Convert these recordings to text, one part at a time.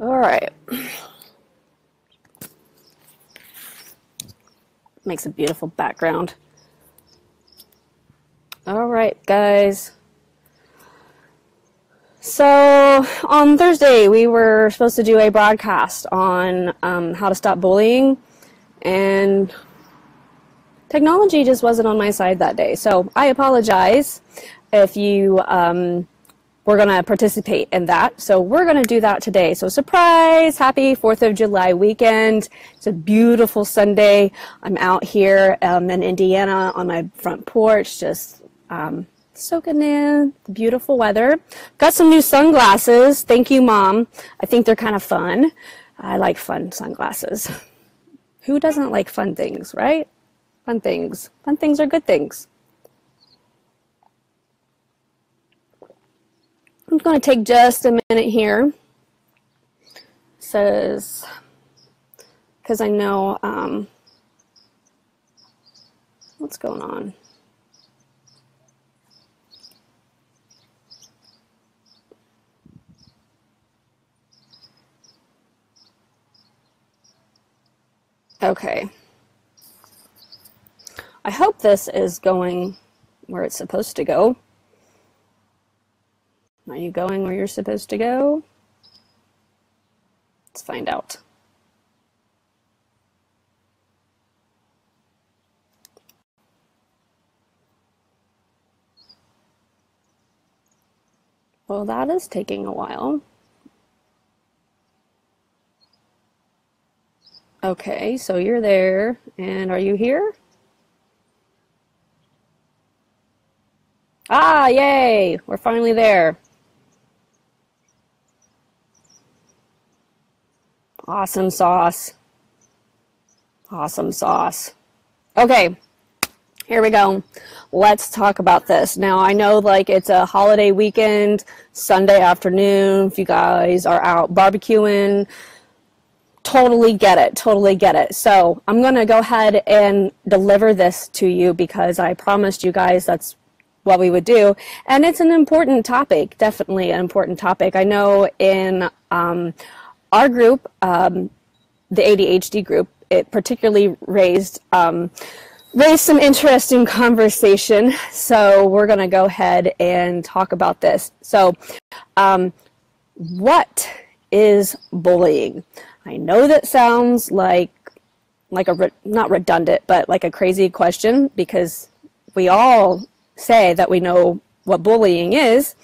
All right. Makes a beautiful background. All right, guys. So on Thursday, we were supposed to do a broadcast on how to stop bullying, and technology just wasn't on my side that day. So I apologize if you we're going to participate in that. So we're going to do that today. So surprise, happy 4th of July weekend. It's a beautiful Sunday. I'm out here in Indiana on my front porch, just soaking in the beautiful weather. Got some new sunglasses. Thank you, Mom. I think they're kind of fun. I like fun sunglasses. Who doesn't like fun things, right? Fun things. Fun things are good things. I'm going to take just a minute here. It says, because I know what's going on. Okay. I hope this is going where it's supposed to go. Are you going where you're supposed to go? Let's find out. Well, that is taking a while. Okay, so you're there, and are you here? Ah, yay! We're finally there. Awesome sauce. Awesome sauce. Okay, here we go. Let's talk about this. Now, I know like it's a holiday weekend, Sunday afternoon, if you guys are out barbecuing, totally get it, totally get it. So I'm going to go ahead and deliver this to you because I promised you guys that's what we would do. And it's an important topic, definitely an important topic. I know in our group, the ADHD group, it particularly raised some interesting conversation. So we're going to go ahead and talk about this. So what is bullying? I know that sounds like not redundant, but like a crazy question because we all say that we know what bullying is.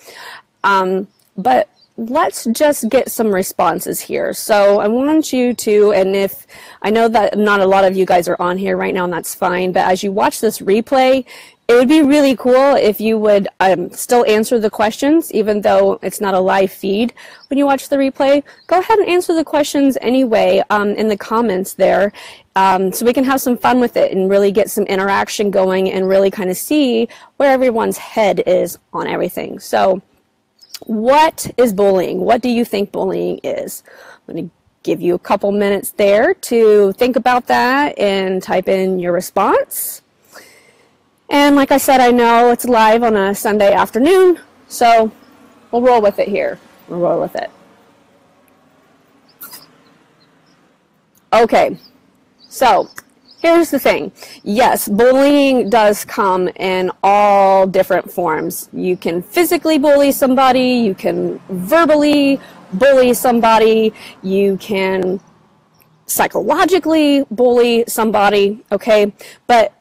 But let's just get some responses here. So I want you to, and if I know that not a lot of you guys are on here right now, and that's fine, but as you watch this replay, it would be really cool if you would still answer the questions, even though it's not a live feed. When you watch the replay, go ahead and answer the questions anyway in the comments there, so we can have some fun with it and really get some interaction going and really kind of see where everyone's head is on everything. So what is bullying? What do you think bullying is? I'm going to give you a couple minutes there to think about that and type in your response. And like I said, I know it's live on a Sunday afternoon, so we'll roll with it here. We'll roll with it. Okay, so here's the thing. Yes, bullying does come in all different forms. You can physically bully somebody, you can verbally bully somebody, you can psychologically bully somebody, okay? But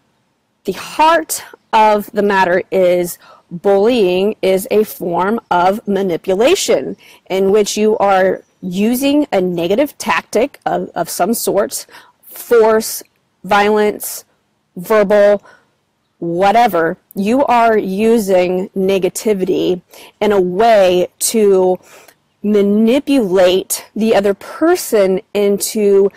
the heart of the matter is bullying is a form of manipulation in which you are using a negative tactic of some sort, force, violence, verbal, whatever. You are using negativity in a way to manipulate the other person into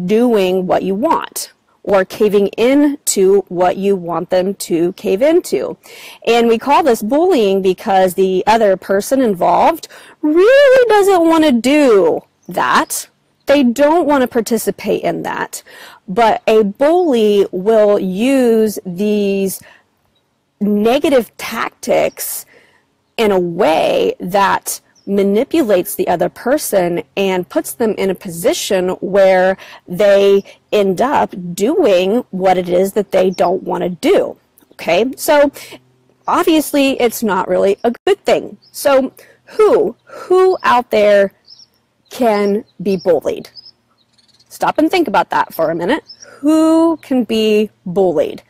doing what you want, or caving into what you want them to cave into. And we call this bullying because the other person involved really doesn't want to do that. They don't want to participate in that. But a bully will use these negative tactics in a way that manipulates the other person and puts them in a position where they end up doing what it is that they don't want to do. Okay, so obviously it's not really a good thing. So who out there can be bullied? Stop and think about that for a minute. Who can be bullied?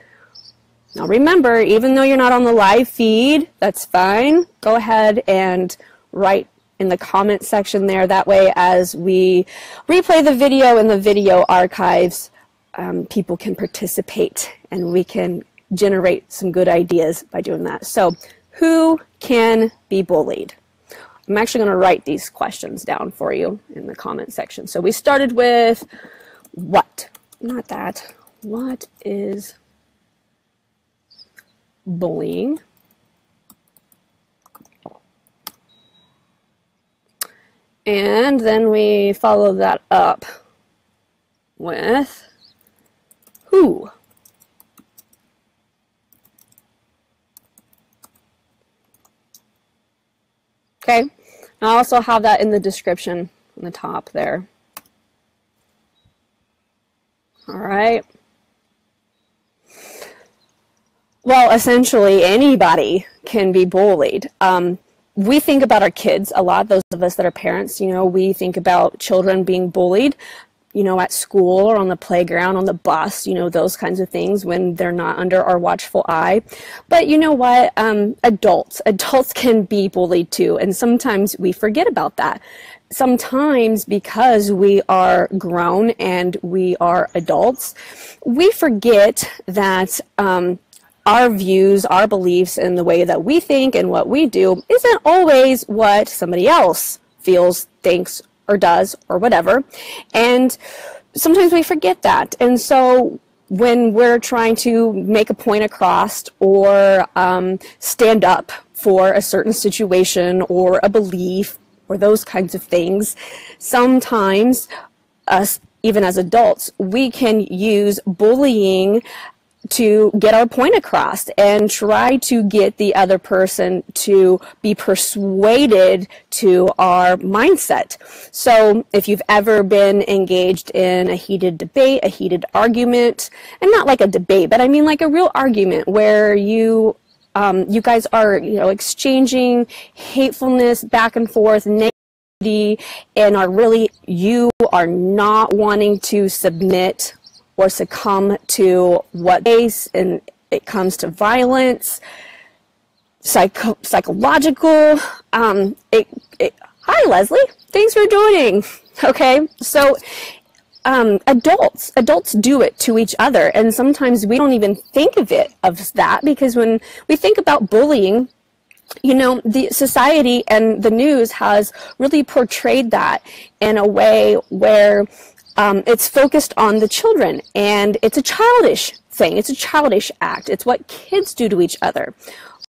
Now remember, even though you're not on the live feed, that's fine. Go ahead and write in the comment section there. That way, as we replay the video in the video archives, people can participate and we can generate some good ideas by doing that. So who can be bullied? I'm actually going to write these questions down for you in the comment section. So we started with what? Not that. What is bullying? And then we follow that up with who? Okay, I also have that in the description on the top there. All right. Well, essentially anybody can be bullied. We think about our kids a lot, those of us that are parents, you know, we think about children being bullied, you know, at school or on the playground, on the bus, you know, those kinds of things when they're not under our watchful eye. But you know what? Adults can be bullied too. And sometimes we forget about that. Sometimes because we are grown and we are adults, we forget that our views, our beliefs, and the way that we think and what we do isn't always what somebody else feels, thinks, or does, or whatever. And sometimes we forget that. And so when we're trying to make a point across or stand up for a certain situation or a belief or those kinds of things, sometimes us, even as adults, we can use bullying to get our point across and try to get the other person to be persuaded to our mindset. So if you've ever been engaged in a heated debate, a heated argument, and not like a debate, but I mean like a real argument where you guys are, you know, exchanging hatefulness back and forth, negativity, and you are not wanting to submit or succumb to what case, and it comes to violence, psychological. Hi, Leslie. Thanks for joining. Okay, so adults do it to each other, and sometimes we don't even think of that because when we think about bullying, you know, the society and the news has really portrayed that in a way where it's focused on the children, and it's a childish thing. It's a childish act. It's what kids do to each other.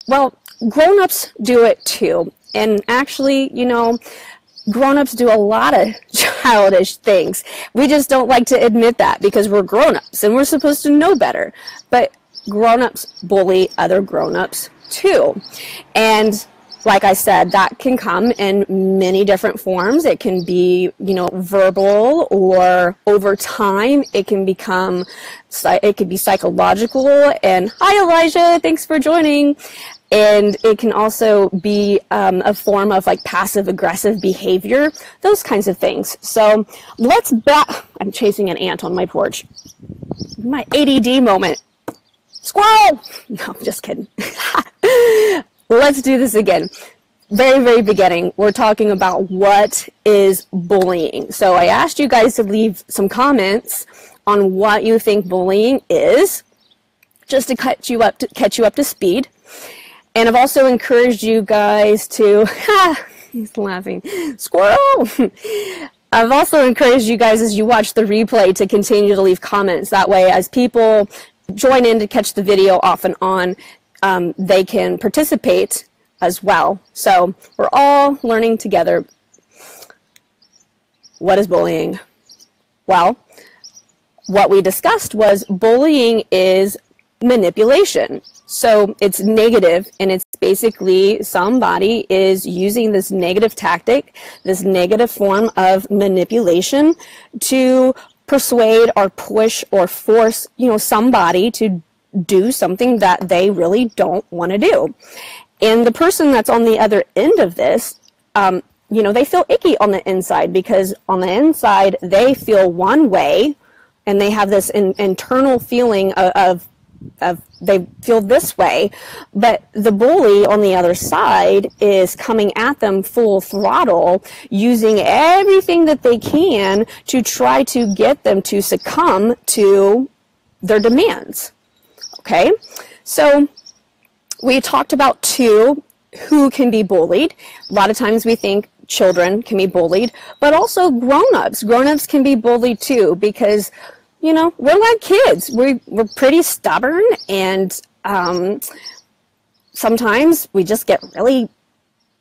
Well, grown-ups do it too. And actually, you know, grown-ups do a lot of childish things. We just don't like to admit that because we're grown-ups and we're supposed to know better. But grown-ups bully other grown-ups too. And like I said, that can come in many different forms. It can be, you know, verbal, or over time, it can be psychological. And hi, Elijah, thanks for joining. And it can also be a form of like passive aggressive behavior, those kinds of things. So I'm chasing an ant on my porch. My ADD moment. Squirrel! No, I'm just kidding. Let's do this again. Very, very beginning, we're talking about what is bullying. So I asked you guys to leave some comments on what you think bullying is, just to catch you up to speed. And I've also encouraged you guys to, he's laughing, squirrel! I've also encouraged you guys as you watch the replay to continue to leave comments. That way, as people join in to catch the video off and on, they can participate as well. So we're all learning together. What is bullying? Well, what we discussed was bullying is manipulation. So it's negative, and it's basically somebody is using this negative tactic, this negative form of manipulation to persuade or push or force, somebody to do something that they really don't want to do. And the person that's on the other end of this, they feel icky on the inside, because on the inside they feel one way, and they have this internal feeling of they feel this way, but the bully on the other side is coming at them full throttle, using everything that they can to try to get them to succumb to their demands. Okay, so we talked about who can be bullied. A lot of times we think children can be bullied, but also grown-ups. Grown-ups can be bullied too, because we're like kids. We're pretty stubborn, and sometimes we just get really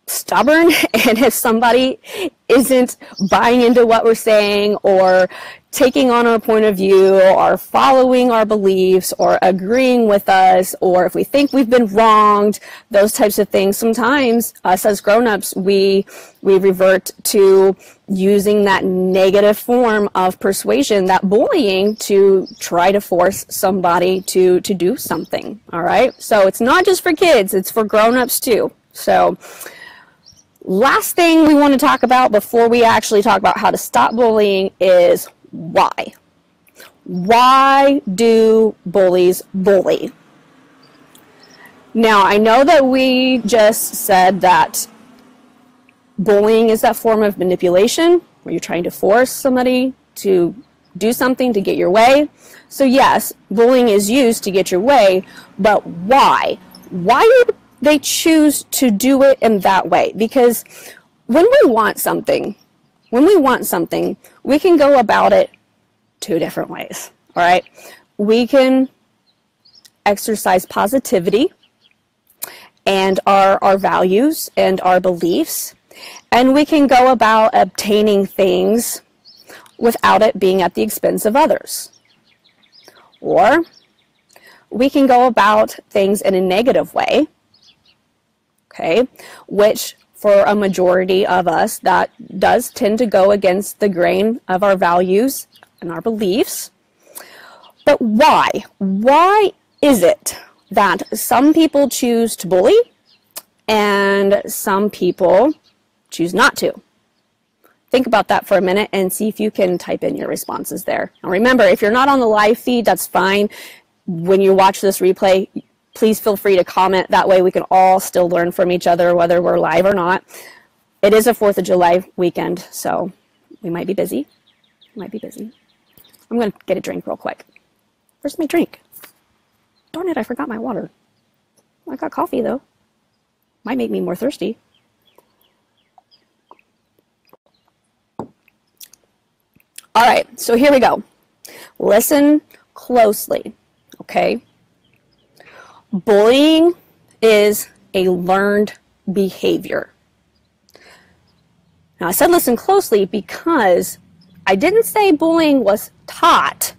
stubborn, and if somebody isn't buying into what we're saying, or taking on our point of view, or following our beliefs, or agreeing with us, or if we think we've been wronged, those types of things, sometimes us as grown-ups, we revert to using that negative form of persuasion, that bullying, to try to force somebody to do something. All right, so it's not just for kids, it's for grown-ups too. So last thing we want to talk about before we actually talk about how to stop bullying is why. Why do bullies bully? Now, I know that we just said that bullying is that form of manipulation where you're trying to force somebody to do something to get your way. So yes, bullying is used to get your way, but why? Why do they choose to do it in that way? Because when we want something, we can go about it two different ways, all right? We can exercise positivity and our values and our beliefs, and we can go about obtaining things without it being at the expense of others. Or we can go about things in a negative way, okay, which for a majority of us, that does tend to go against the grain of our values and our beliefs. But why? Why is it that some people choose to bully and some people choose not to? Think about that for a minute and see if you can type in your responses there. Now remember, if you're not on the live feed, that's fine. When you watch this replay, please feel free to comment. That way we can all still learn from each other, whether we're live or not. It is a 4th of July weekend, so we might be busy. I'm going to get a drink real quick. Where's my drink? Darn it, I forgot my water. I got coffee, though. Might make me more thirsty. All right, so here we go. Listen closely, okay? Bullying is a learned behavior. Now, I said listen closely because I didn't say bullying was taught.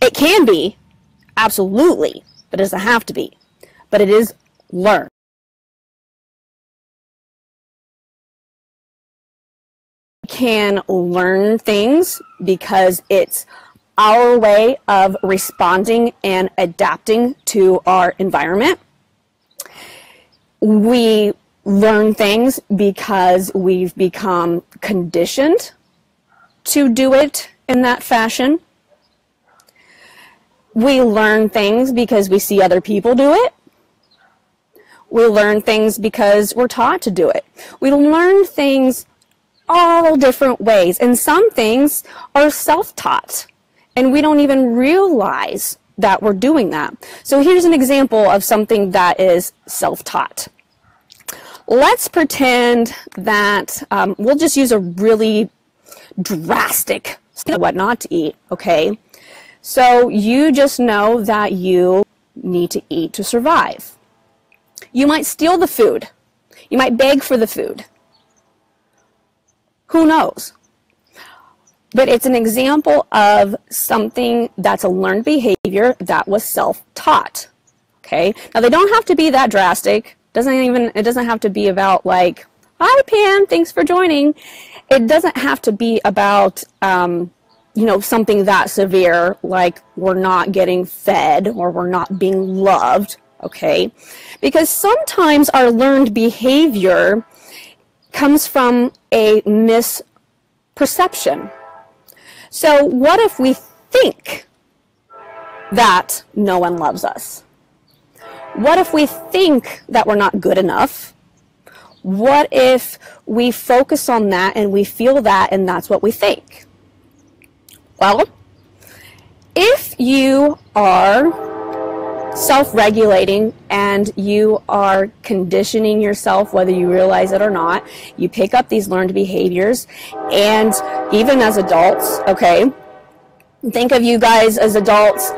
It can be, absolutely, but it doesn't have to be. But it is learned. We can learn things because it's our way of responding and adapting to our environment. We learn things because we've become conditioned to do it in that fashion. We learn things because we see other people do it. We learn things because we're taught to do it. We learn things all different ways, and some things are self-taught, and we don't even realize that we're doing that. So here's an example of something that is self-taught. Let's pretend that we'll just use a really drastic what not to eat, okay? So you just know that you need to eat to survive. You might steal the food. You might beg for the food. Who knows? But it's an example of something that's a learned behavior that was self-taught. Okay, now they don't have to be that drastic. It doesn't have to be about like, hi Pam, thanks for joining. It doesn't have to be about you know, something that severe, like we're not getting fed or we're not being loved, okay? Because sometimes our learned behavior comes from a misperception. So what if we think that no one loves us? What if we think that we're not good enough? What if we focus on that and we feel that and that's what we think? Well, if you are self-regulating and you are conditioning yourself, whether you realize it or not, you pick up these learned behaviors, and even as adults, okay, think of you guys as adults,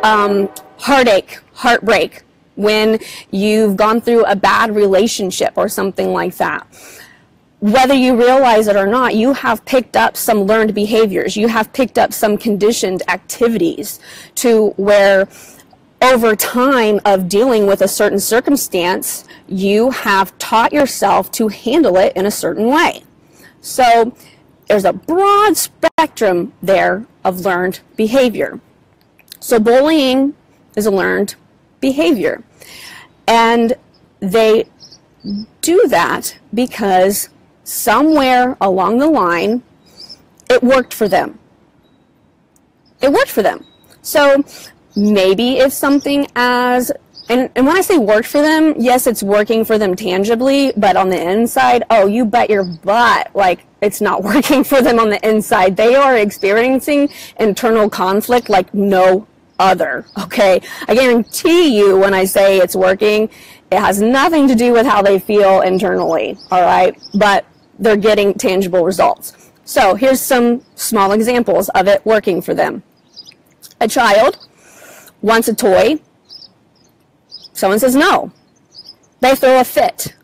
heartache, heartbreak, when you've gone through a bad relationship or something like that. Whether you realize it or not, you have picked up some learned behaviors. You have picked up some conditioned activities to where over time of dealing with a certain circumstance, you have taught yourself to handle it in a certain way. So there's a broad spectrum there of learned behavior. So bullying is a learned behavior. And they do that because somewhere along the line, it worked for them. It worked for them. So maybe it's something as, and when I say worked for them, yes, it's working for them tangibly, but on the inside, oh, you bet your butt, like it's not working for them on the inside. They are experiencing internal conflict like no other, okay? I guarantee you when I say it's working, it has nothing to do with how they feel internally, all right? But they're getting tangible results. So here's some small examples of it working for them. A child wants a toy. Someone says no. They throw a fit.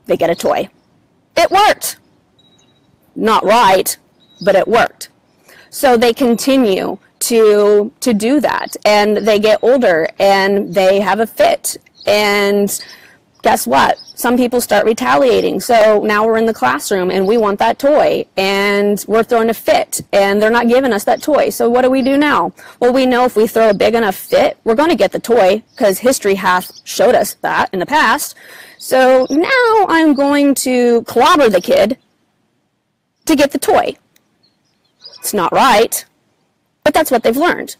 They get a toy. It worked. Not right, but it worked. So they continue to do that, and they get older and they have a fit, and guess what? Some people start retaliating. So now we're in the classroom and we want that toy and we're throwing a fit and they're not giving us that toy. So what do we do now? Well, we know if we throw a big enough fit, we're going to get the toy because history hath showed us that in the past. So now I'm going to clobber the kid to get the toy. It's not right, but that's what they've learned.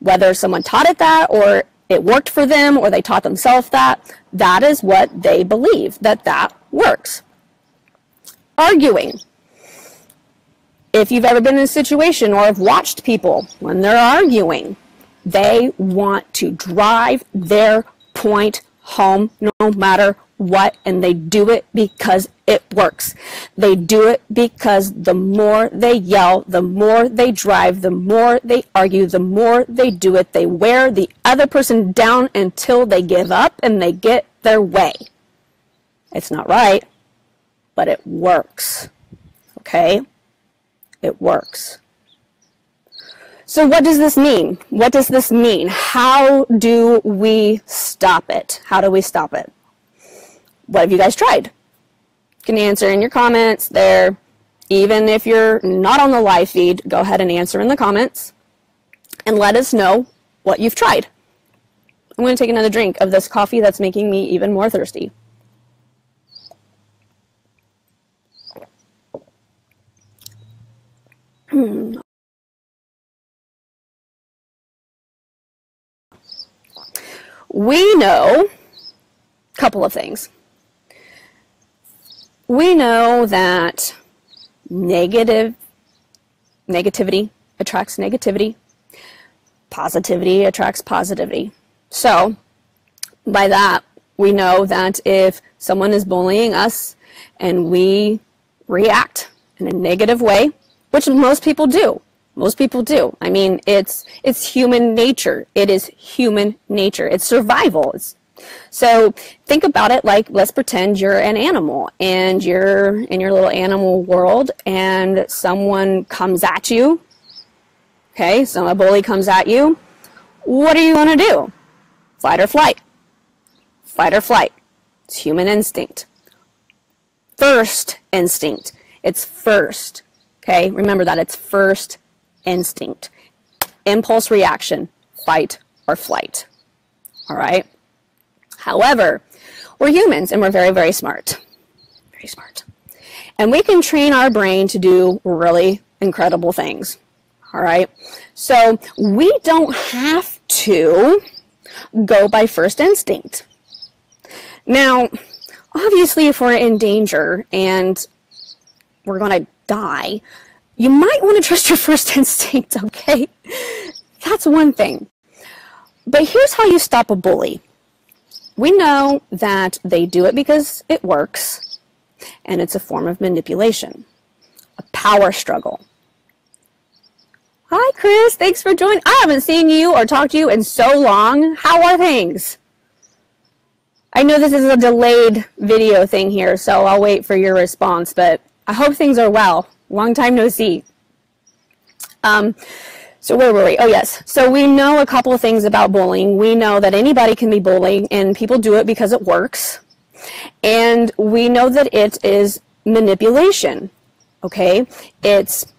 Whether someone taught it that or it worked for them or they taught themselves that, that is what they believe, that works. Arguing. If you've ever been in a situation or have watched people when they're arguing, they want to drive their point home no matter what, and they do it because it works. They do it because the more they yell, the more they drive, the more they argue, the more they do it, they wear the other person down until they give up and they get their way. It's not right, but it works. Okay? It works. So what does this mean? What does this mean? How do we stop it? How do we stop it? What have you guys tried? You can answer in your comments there. Even if you're not on the live feed, go ahead and answer in the comments and let us know what you've tried. I'm going to take another drink of this coffee that's making me even more thirsty. We know a couple of things. We know that negativity attracts negativity. Positivity attracts positivity. So, by that, we know that if someone is bullying us and we react in a negative way, which most people do. Most people do. I mean, it's human nature. It is human nature. It's survival. So think about it like, let's pretend you're an animal and you're in your little animal world and someone comes at you. Okay, so a bully comes at you. What are you going to do? Fight or flight. Fight or flight. It's human instinct. First instinct. It's first. Okay, remember that. It's first instinct. Impulse reaction. Fight or flight. All right? However, we're humans and we're very, very smart. Very smart. And we can train our brain to do really incredible things. All right? So we don't have to go by first instinct. Now, obviously, if we're in danger and we're going to die, you might want to trust your first instinct, okay? That's one thing. But here's how you stop a bully. We know that they do it because it works, and it's a form of manipulation, a power struggle. Hi, Chris. Thanks for joining. I haven't seen you or talked to you in so long. How are things? I know this is a delayed video thing here, so I'll wait for your response, but I hope things are well. Long time no see. So where were we? Oh, yes. So we know a couple of things about bullying. We know that anybody can be bullied, and people do it because it works. And we know that it is manipulation, okay? It's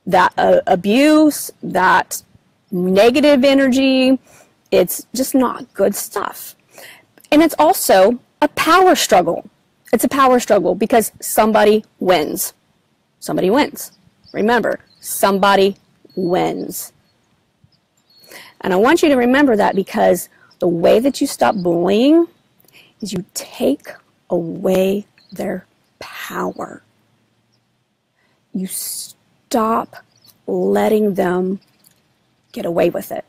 that abuse, that negative energy. It's just not good stuff. And it's also a power struggle. It's a power struggle because somebody wins. Somebody wins. Remember, somebody wins. And I want you to remember that, because the way that you stop bullying is you take away their power. You stop letting them get away with it.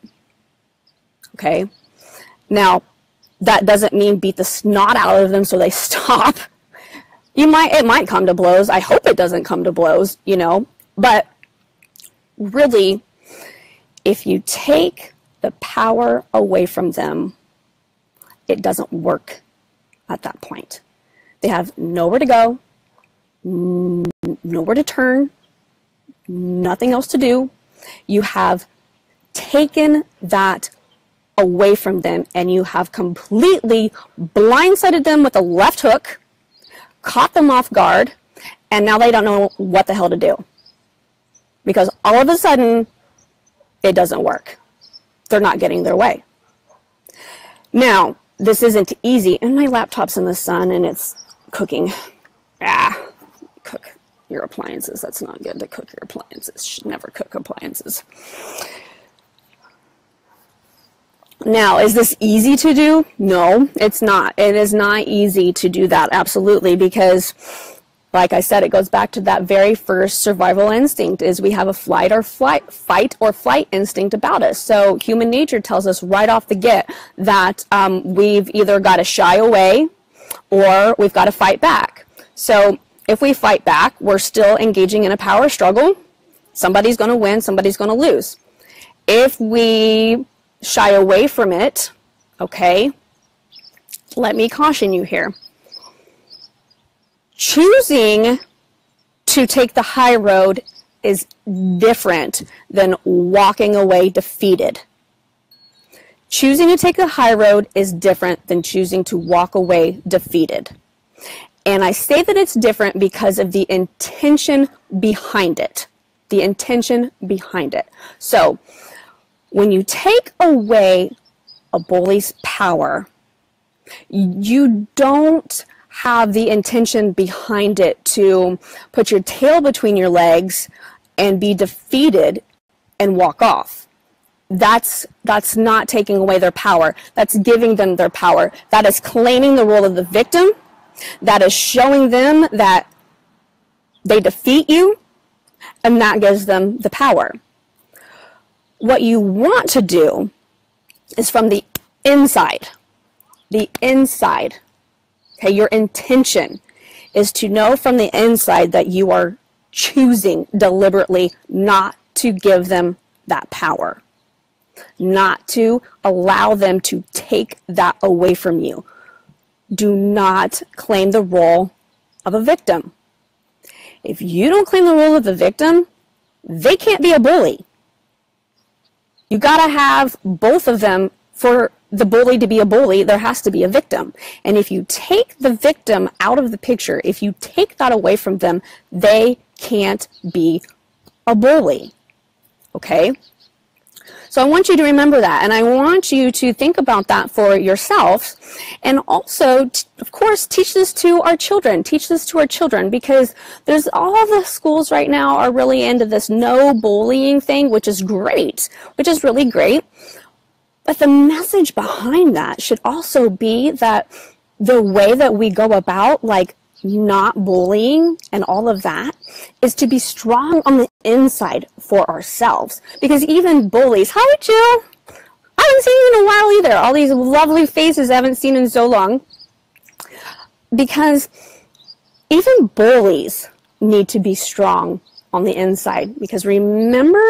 Okay? Now, that doesn't mean beat the snot out of them so they stop. It might come to blows. I hope it doesn't come to blows, you know. But really, if you take the power away from them, it doesn't work at that point. They have nowhere to go, nowhere to turn, nothing else to do. You have taken that away from them, and you have completely blindsided them with a left hook, caught them off guard, and now they don't know what the hell to do. Because all of a sudden, it doesn't work. They're not getting their way. Now, this isn't easy, and my laptop's in the sun and it's cooking. Cook your appliances. That's not good to cook your appliances. Should never cook appliances. Now, is this easy to do? No, it's not. It is not easy to do that, absolutely, because, like I said, it goes back to that very first survival instinct, is we have a fight or flight instinct about us. So human nature tells us right off the get that we've either got to shy away or we've got to fight back. So if we fight back, we're still engaging in a power struggle. Somebody's going to win, somebody's going to lose. If we shy away from it, okay, let me caution you here. Choosing to take the high road is different than walking away defeated. Choosing to take the high road is different than choosing to walk away defeated. And I say that it's different because of the intention behind it. The intention behind it. So, when you take away a bully's power, you don't have the intention behind it to put your tail between your legs and be defeated and walk off. That's not taking away their power. That's giving them their power. That is claiming the role of the victim. That is showing them that they defeat you, and that gives them the power. What you want to do is from the inside. The inside. Okay, your intention is to know from the inside that you are choosing deliberately not to give them that power. Not to allow them to take that away from you. Do not claim the role of a victim. If you don't claim the role of the victim, they can't be a bully. You gotta have both of them for the bully to be a bully, there has to be a victim. And if you take the victim out of the picture, if you take that away from them, they can't be a bully. Okay? So I want you to remember that, and I want you to think about that for yourself, and also, of course, teach this to our children. Teach this to our children, because there's all the schools right now are really into this no bullying thing, which is great, which is really great. But the message behind that should also be that the way that we go about, like, not bullying and all of that, is to be strong on the inside for ourselves. Because even bullies, hi Jill, I haven't seen you in a while either. All these lovely faces I haven't seen in so long. Because even bullies need to be strong on the inside. Because remember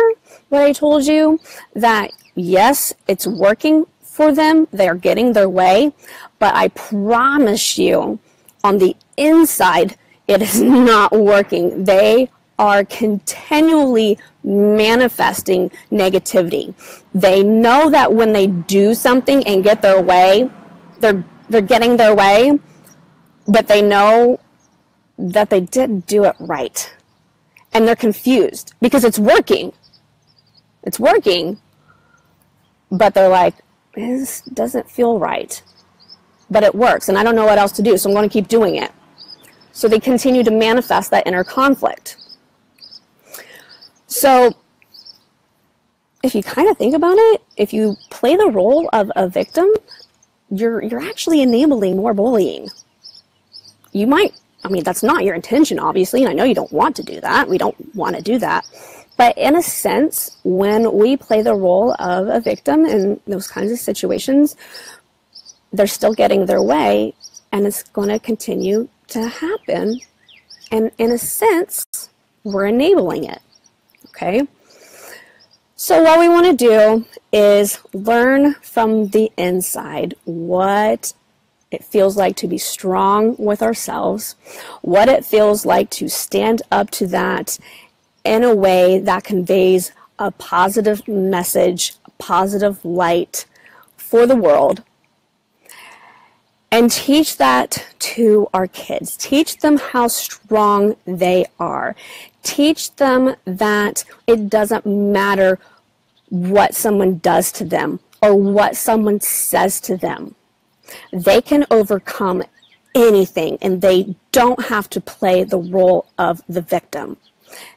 what I told you? That yes, it's working for them. They're getting their way. But I promise you, on the inside, it is not working. They are continually manifesting negativity. They know that when they do something and get their way, they're getting their way, but they know that they didn't do it right. And they're confused because it's working. It's working, but they're like, this doesn't feel right. But it works, and I don't know what else to do, so I'm going to keep doing it. So they continue to manifest that inner conflict. So if you kind of think about it, if you play the role of a victim, you're actually enabling more bullying. You might, I mean, that's not your intention, obviously, and I know you don't want to do that. We don't want to do that. But in a sense, when we play the role of a victim in those kinds of situations, they're still getting their way, and it's going to continue to happen. And in a sense, we're enabling it. Okay? So what we want to do is learn from the inside what it feels like to be strong with ourselves, what it feels like to stand up to that in a way that conveys a positive message, a positive light for the world. And teach that to our kids. Teach them how strong they are. Teach them that it doesn't matter what someone does to them or what someone says to them. They can overcome anything, and they don't have to play the role of the victim.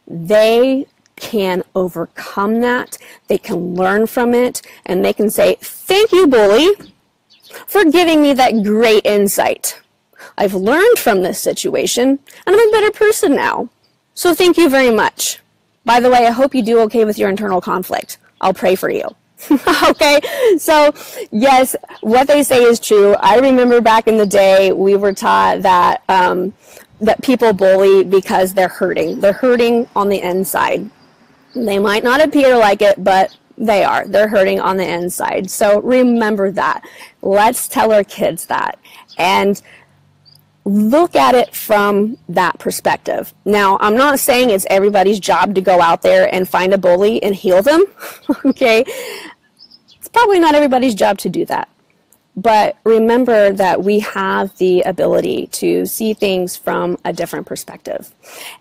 They can overcome that. They can learn from it, and they can say, "Thank you, bully, for giving me that great insight. I've learned from this situation, and I'm a better person now. So thank you very much. By the way, I hope you do okay with your internal conflict. I'll pray for you." Okay, so yes, what they say is true. I remember back in the day, we were taught that that people bully because they're hurting. They're hurting on the inside. They might not appear like it, but they are. They're hurting on the inside. So remember that. Let's tell our kids that. And look at it from that perspective. Now, I'm not saying it's everybody's job to go out there and find a bully and heal them. Okay? It's probably not everybody's job to do that. But remember that we have the ability to see things from a different perspective.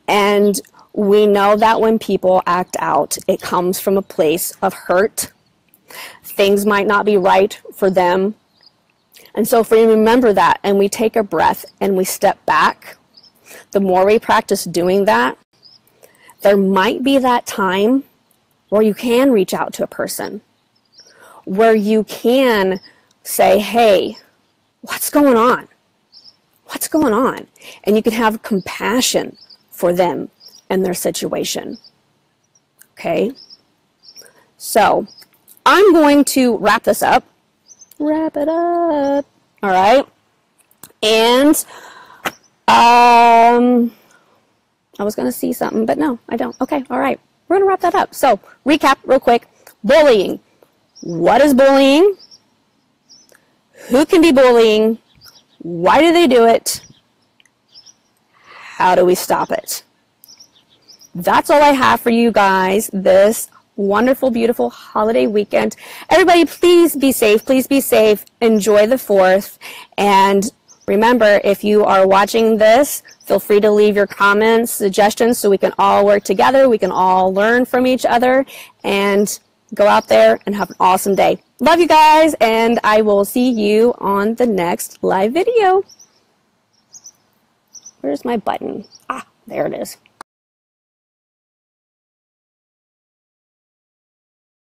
And we know that when people act out, it comes from a place of hurt. Things might not be right for them. And so if we remember that and we take a breath and we step back, the more we practice doing that, there might be that time where you can reach out to a person, where you can say, "Hey, what's going on? What's going on?" And you can have compassion for them and their situation. Okay? So, I'm going to wrap this up. Wrap it up. All right? And, I was going to see something, but no, I don't. Okay, all right. We're going to wrap that up. So, recap real quick. Bullying. What is bullying? Who can be bullying? Why do they do it? How do we stop it? That's all I have for you guys this wonderful, beautiful holiday weekend. Everybody, please be safe. Please be safe. Enjoy the 4th. And remember, if you are watching this, feel free to leave your comments, suggestions, so we can all work together. We can all learn from each other and go out there and have an awesome day. Love you guys, and I will see you on the next live video. Where's my button? Ah, there it is.